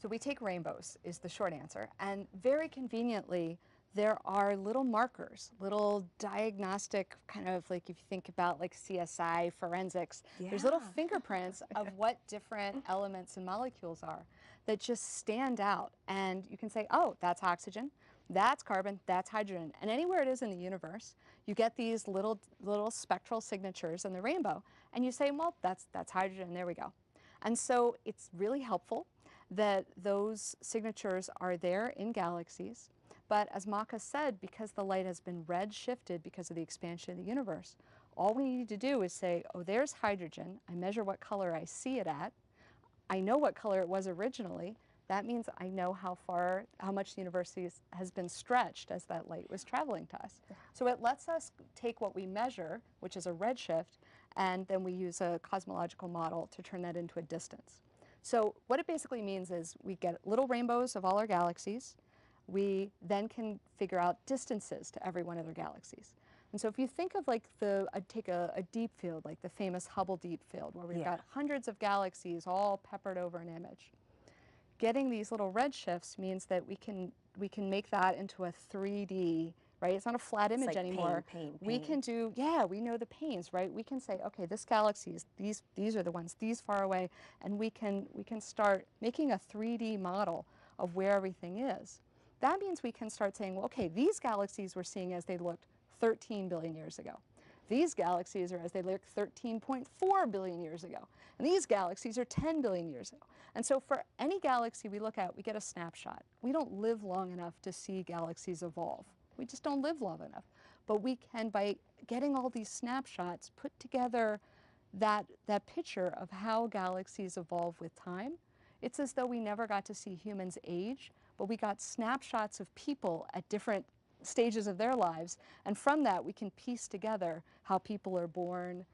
Speaker 1: so we take rainbows is the short answer, and very conveniently, there are little markers, little diagnostic kind of like if you think about like CSI forensics, there's little fingerprints of what different elements and molecules are that just stand out. And you can say, oh, that's oxygen, that's carbon, that's hydrogen. And anywhere it is in the universe, you get these little spectral signatures in the rainbow. And you say, well, that's hydrogen, there we go. And so it's really helpful that those signatures are there in galaxies. But as Maka said, because the light has been red-shifted because of the expansion of the universe, all we need to do is say, oh, there's hydrogen. I measure what color I see it at. I know what color it was originally. That means I know how much the universe has been stretched as that light was traveling to us. So it lets us take what we measure, which is a redshift, and then we use a cosmological model to turn that into a distance. So what it basically means is we get little rainbows of all our galaxies. We then can figure out distances to every one of their galaxies. And so if you think of like take a deep field, like the famous Hubble deep field, where we've got hundreds of galaxies all peppered over an image. Getting these little redshifts means that we can make that into a 3D, right? It's not a flat image
Speaker 2: like
Speaker 1: anymore.
Speaker 2: Pane.
Speaker 1: We can do, we know the panes, right? We can say, okay, this galaxy is these are the ones these far away, and we can start making a 3D model of where everything is. That means we can start saying, well, okay, these galaxies we're seeing as they looked 13 billion years ago. These galaxies are as they looked 13.4 billion years ago. And these galaxies are 10 billion years ago. And so for any galaxy we look at, we get a snapshot. We don't live long enough to see galaxies evolve. We just don't live long enough. But we can, by getting all these snapshots, put together that picture of how galaxies evolve with time. It's as though we never got to see humans age, but we got snapshots of people at different stages of their lives, and from that we can piece together how people are born,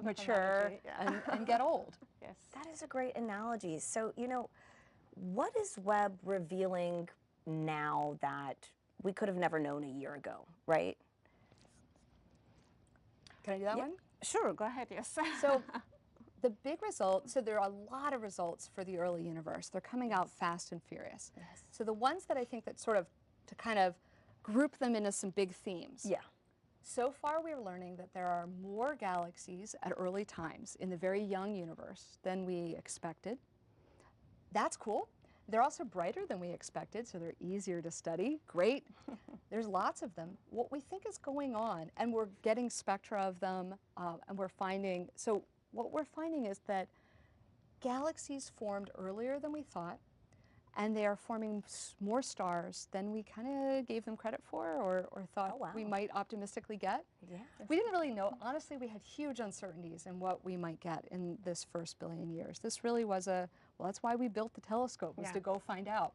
Speaker 1: mature, and get old.
Speaker 3: Yes.
Speaker 2: That is a great analogy. So, you know, what is Webb revealing now that we could have never known a year ago, right?
Speaker 1: Can I do that one?
Speaker 3: Sure, go ahead, yes.
Speaker 1: So the big result, so there are a lot of results for the early universe. They're coming out fast and furious.
Speaker 2: Yes.
Speaker 1: So the ones that I think that sort of, to kind of group them into some big themes.
Speaker 2: Yeah.
Speaker 1: So far we're learning that there are more galaxies at early times in the very young universe than we expected. That's cool. They're also brighter than we expected, so they're easier to study. Great. There's lots of them. What we think is going on, and we're getting spectra of them, and we're finding, so what we're finding is that galaxies formed earlier than we thought, and they are forming more stars than we kind of gave them credit for or thought we might optimistically get.
Speaker 2: Yeah.
Speaker 1: We didn't really know. Honestly, we had huge uncertainties in what we might get in this first billion years. This really was well, that's why we built the telescope, was to go find out.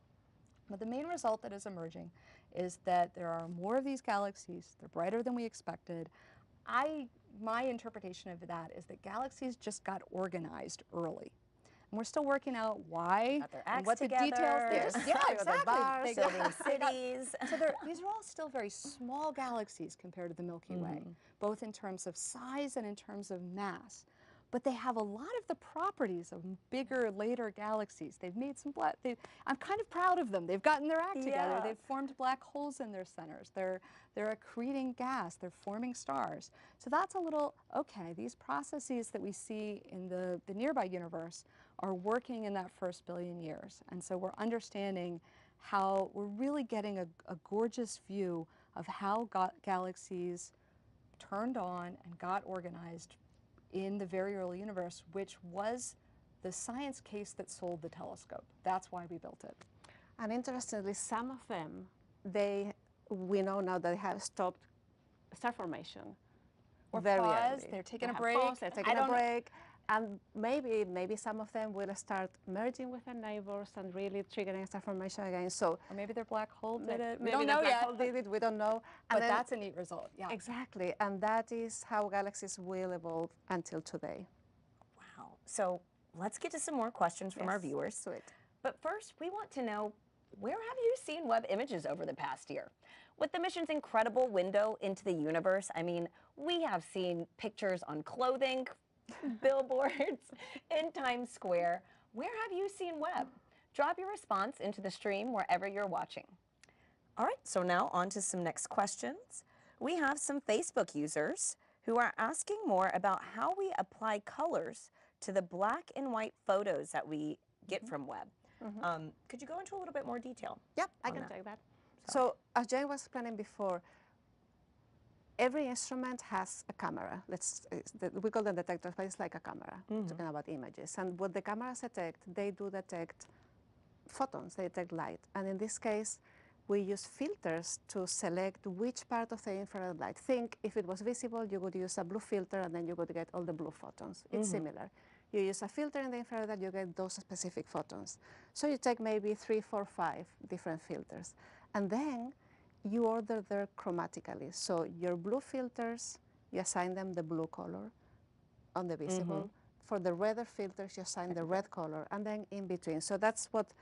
Speaker 1: But the main result that is emerging is that there are more of these galaxies. They're brighter than we expected. My interpretation of that is that galaxies just got organized early. And we're still working out why and what the details. They just, exactly.
Speaker 2: They go cities.
Speaker 1: So these are all still very small galaxies compared to the Milky Way, both in terms of size and in terms of mass. But they have a lot of the properties of bigger, later galaxies. They've made some I'm kind of proud of them. They've gotten their act together. They've formed black holes in their centers. They're accreting gas. They're forming stars. So that's a little, okay, these processes that we see in the nearby universe are working in that first billion years. And so we're understanding how we're really getting a gorgeous view of how galaxies turned on and got organized in the very early universe, which was the science case that sold the telescope. That's why we built it.
Speaker 3: And interestingly, some of them, we know now that they have stopped star formation.
Speaker 1: Or
Speaker 3: very
Speaker 1: paused,
Speaker 3: early.
Speaker 1: they're taking
Speaker 3: They
Speaker 1: a
Speaker 3: have
Speaker 1: break.
Speaker 3: paused, they're taking a break. And maybe some of them will start merging with their neighbors and really triggering star formation again. So
Speaker 1: Or maybe their black hole did it. We
Speaker 3: maybe
Speaker 1: don't
Speaker 3: the
Speaker 1: know
Speaker 3: black
Speaker 1: yet.
Speaker 3: hole did it. We don't know.
Speaker 1: But
Speaker 3: And then,
Speaker 1: that's a neat result. Yeah.
Speaker 3: exactly, and that is how galaxies will evolve until today.
Speaker 2: Wow. So let's get to some more questions from our
Speaker 3: Yes,
Speaker 2: viewers.
Speaker 3: sweet.
Speaker 2: But first, we want to know, where have you seen Webb images over the past year? With the mission's incredible window into the universe, I mean, we have seen pictures on clothing, billboards, in Times Square. Where have you seen Webb? Drop your response into the stream wherever you're watching. All right, so now on to some next questions. We have some Facebook users who are asking more about how we apply colors to the black and white photos that we get from Webb. Could you go into a little bit more detail?
Speaker 3: Yep, I can take that. So as Jane was explaining before, every instrument has a camera. We call them detectors, but it's like a camera, talking about images. And what the cameras detect, they do detect photons, they detect light. And in this case, we use filters to select which part of the infrared light. Think if it was visible, you would use a blue filter and then you would get all the blue photons. It's similar. You use a filter in the infrared that you get those specific photons. So you take maybe 3, 4, 5 different filters. And then you order them chromatically. So your blue filters, you assign them the blue color on the visible. For the redder filters, you assign the red color, and then in between. So that's what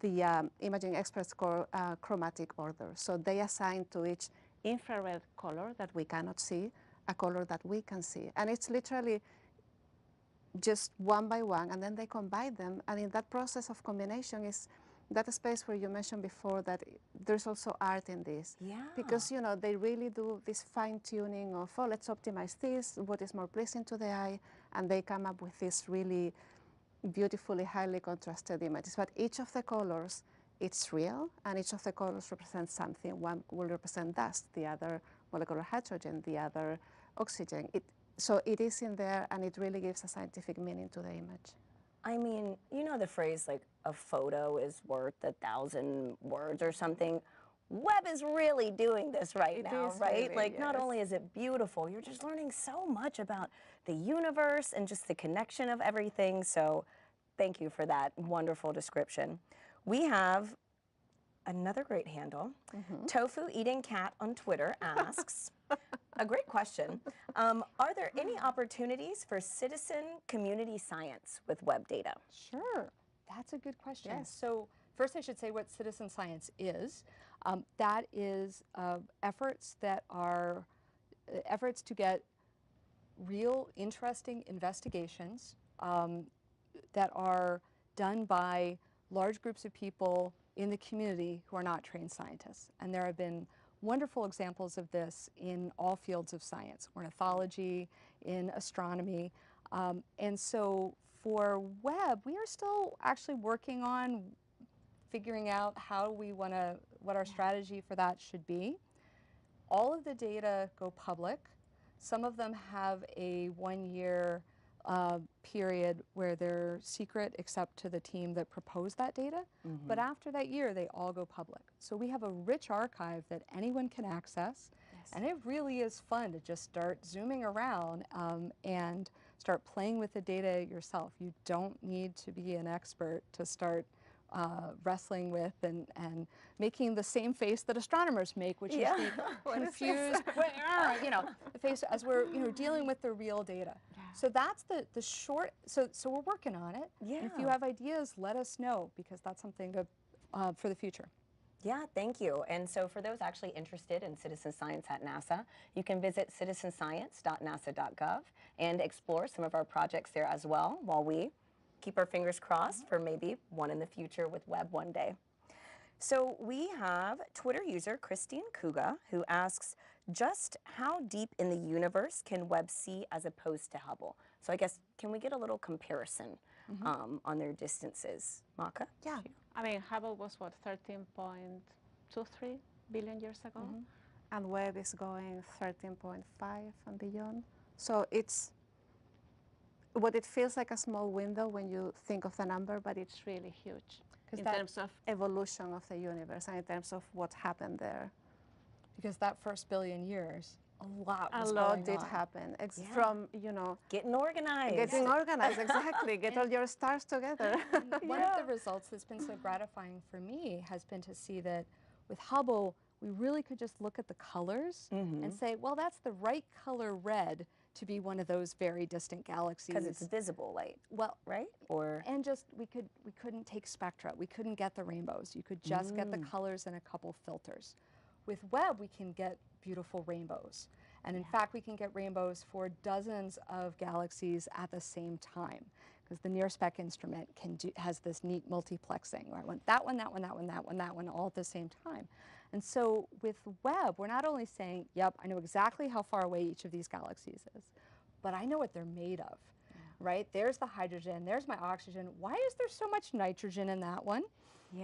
Speaker 3: the imaging experts call chromatic order. So they assign to each infrared color that we cannot see a color that we can see. And it's literally just one by one, and then they combine them. And in that process of combination is that space where you mentioned before that there's also art in this.
Speaker 2: Yeah.
Speaker 3: Because, you know, they really do this fine-tuning of, oh, let's optimize this, what is more pleasing to the eye, and they come up with this really beautifully, highly contrasted images. But each of the colors, it's real, and each of the colors represents something. One will represent dust, the other molecular hydrogen, the other oxygen. So it is in there, and it really gives a scientific meaning to the image.
Speaker 2: I mean, you know the phrase like a photo is worth 1,000 words or something. Webb is really doing this right now, right?
Speaker 3: Really,
Speaker 2: Like not
Speaker 3: yes.
Speaker 2: only is it beautiful, you're just learning so much about the universe and just the connection of everything. So thank you for that wonderful description. We have another great handle. Tofu Eating Cat on Twitter asks, a great question. Are there any opportunities for citizen community science with Webb data?
Speaker 1: Sure, that's a good question.
Speaker 3: Yes.
Speaker 1: So first I should say what citizen science is. That is efforts that are efforts to get real interesting investigations that are done by large groups of people in the community who are not trained scientists. And there have been wonderful examples of this in all fields of science, ornithology, in astronomy. And so for Webb, we are still actually working on figuring out how we want to, what our strategy for that should be. All of the data go public. Some of them have a 1-year period where they're secret except to the team that proposed that data. But after that year, they all go public. So we have a rich archive that anyone can access. And it really is fun to just start zooming around and start playing with the data yourself. You don't need to be an expert to start wrestling with and making the same face that astronomers make, which is the confused, you know, the face as we're dealing with the real data. So that's the short. So we're working on it. And if you have ideas, let us know, because that's something to for the future.
Speaker 2: Yeah, thank you. And so for those actually interested in citizen science at NASA, you can visit citizenscience.nasa.gov and explore some of our projects there as well, while we keep our fingers crossed for maybe one in the future with Webb one day. So we have Twitter user Christine Kuga, who asks, just how deep in the universe can Webb see as opposed to Hubble? So I guess, can we get a little comparison on their distances? Maka?
Speaker 3: Yeah. I mean, Hubble was, what, 13.23 billion years ago? And Webb is going 13.5 and beyond. So it's, what it feels like a small window when you think of the number, but it's really huge in terms of evolution of the universe and in terms of what happened there.
Speaker 1: Because that first billion years a lot was
Speaker 3: A lot
Speaker 1: going
Speaker 3: did
Speaker 1: on.
Speaker 3: happen.
Speaker 2: Yeah.
Speaker 3: From, you know,
Speaker 2: Getting organized.
Speaker 3: getting organized, exactly. Get all your stars together.
Speaker 1: One of the results that's been so gratifying for me has been to see that with Hubble, we really could just look at the colors and say, well, that's the right color red to be one of those very distant galaxies.
Speaker 2: Because it's visible light.
Speaker 1: Well,
Speaker 2: right? Or
Speaker 1: and just we couldn't take spectra. We couldn't get the rainbows. You could just get the colors and a couple filters. With Webb, we can get beautiful rainbows. And in fact, we can get rainbows for dozens of galaxies at the same time, because the NearSpec instrument has this neat multiplexing, right? That one, that one, that one, that one, that one, all at the same time. And so with Webb, we're not only saying, yep, I know exactly how far away each of these galaxies is, but I know what they're made of, right? There's the hydrogen, there's my oxygen. Why is there so much nitrogen in that one?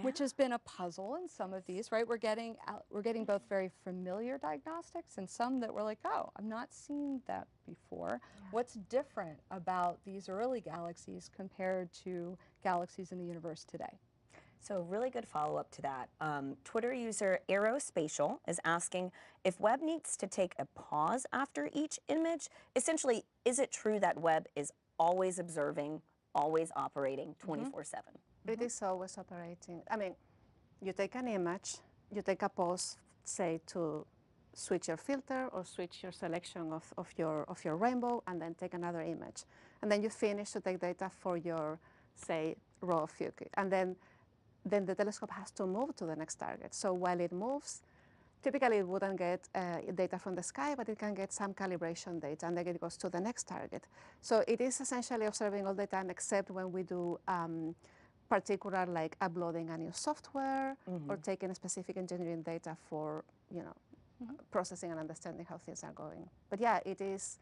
Speaker 1: Which has been a puzzle in some of these, right? We're getting both very familiar diagnostics and some that we're like, oh, I've not seen that before. What's different about these early galaxies compared to galaxies in the universe today?
Speaker 2: So really good follow-up to that. Twitter user Aerospatial is asking if Webb needs to take a pause after each image. Essentially, is it true that Webb is always observing, always operating 24/7?
Speaker 3: It is always operating. I mean, you take an image, you take a pause, say, to switch your filter or switch your selection of your rainbow, and then take another image. And then you finish to take data for your, say, row of Fuki. And then the telescope has to move to the next target. So while it moves, typically it wouldn't get data from the sky, but it can get some calibration data, and then it goes to the next target. So it is essentially observing all the time, except when we do particular, like uploading a new software or taking specific engineering data for, you know, processing and understanding how things are going. But yeah, it is,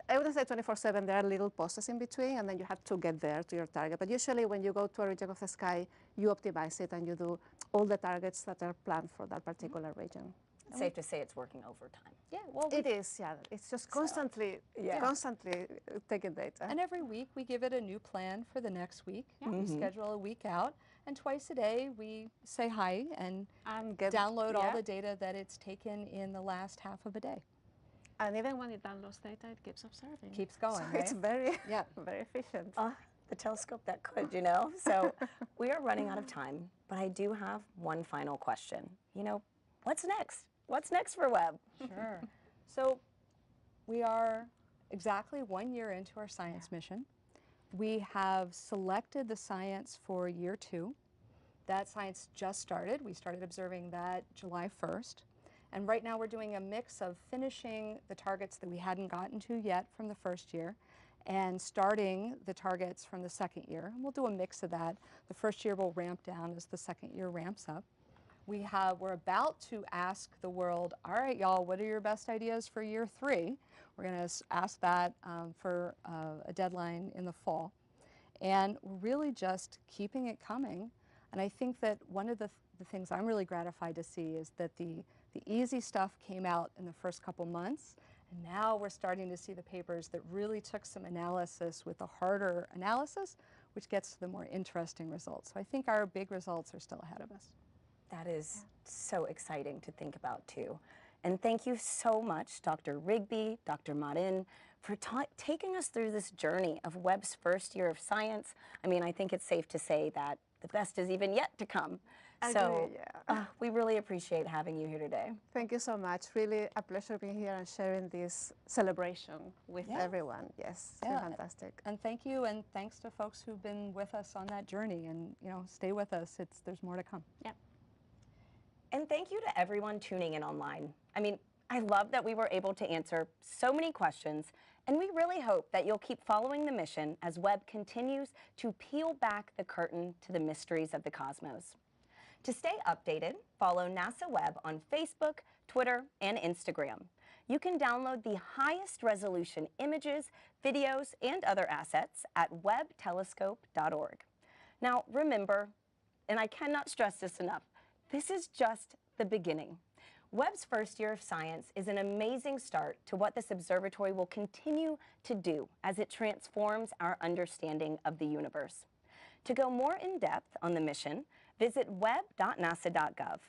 Speaker 3: I wouldn't say 24/7, there are little pauses in between, and then you have to get there to your target. But usually when you go to a region of the sky, you optimize it and you do all the targets that are planned for that particular region.
Speaker 2: It's safe to say it's working overtime.
Speaker 1: Yeah, well,
Speaker 3: It is, yeah. It's just constantly, constantly taking data.
Speaker 1: and every week we give it a new plan for the next week. We schedule a week out, and twice a day we say hi and download all the data that it's taken in the last half of a day.
Speaker 3: And even when it downloads data, it keeps observing.
Speaker 1: Keeps going,
Speaker 3: So
Speaker 1: right?
Speaker 3: it's very,
Speaker 1: Yeah.
Speaker 3: very efficient.
Speaker 2: The telescope that could, you know? So we are running out of time, but I do have one final question. You know, what's next? What's next for Webb?
Speaker 1: Sure. So we are exactly 1 year into our science mission. We have selected the science for year 2. That science just started. We started observing that July 1st. And right now we're doing a mix of finishing the targets that we hadn't gotten to yet from the first year and starting the targets from the second year. And we'll do a mix of that. The first year will ramp down as the second year ramps up. We're about to ask the world, all right, y'all, what are your best ideas for year 3? We're going to ask that for a deadline in the fall. And we're really just keeping it coming. And I think that one of the things I'm really gratified to see is that the easy stuff came out in the first couple months. And now we're starting to see the papers that really took some analysis with a harder analysis, which gets to the more interesting results. So I think our big results are still ahead of us.
Speaker 2: That is so exciting to think about, too. And thank you so much, Dr. Rigby, Dr. Marin, for taking us through this journey of Webb's first year of science. I mean, I think it's safe to say that the best is even yet to come. So we really appreciate having you here today.
Speaker 3: Thank you so much. Really a pleasure being here and sharing this celebration with everyone. Yes, it's been fantastic.
Speaker 1: And thank you, and thanks to folks who've been with us on that journey. And, you know, stay with us. There's more to come.
Speaker 3: Yeah.
Speaker 2: And thank you to everyone tuning in online. I mean, I love that we were able to answer so many questions, and we really hope that you'll keep following the mission as Webb continues to peel back the curtain to the mysteries of the cosmos. To stay updated, follow NASA Webb on Facebook, Twitter, and Instagram. You can download the highest resolution images, videos, and other assets at webbtelescope.org. Now, remember, and I cannot stress this enough, this is just the beginning. Webb's first year of science is an amazing start to what this observatory will continue to do as it transforms our understanding of the universe. To go more in depth on the mission, visit web.nasa.gov.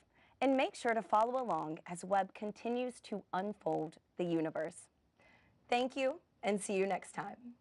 Speaker 2: and make sure to follow along as Webb continues to unfold the universe. Thank you, and see you next time.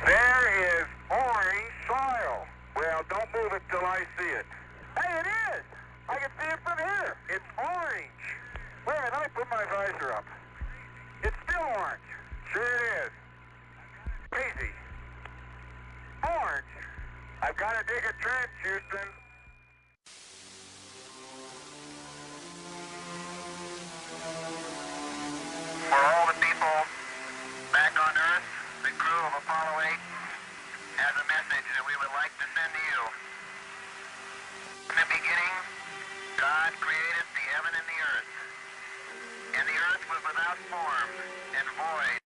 Speaker 4: There is orange soil. Well, don't move it till I see it. Hey, it is! I can see it from here. It's orange. Wait a minute, let me put my visor up. It's still orange. Sure it is. Crazy. Orange. I've got to dig a trench, Houston. For all the people back on Earth, the crew of Apollo 8 has a message that we would like to send to you. In the beginning, God created the heaven and the earth. And the earth was without form and void.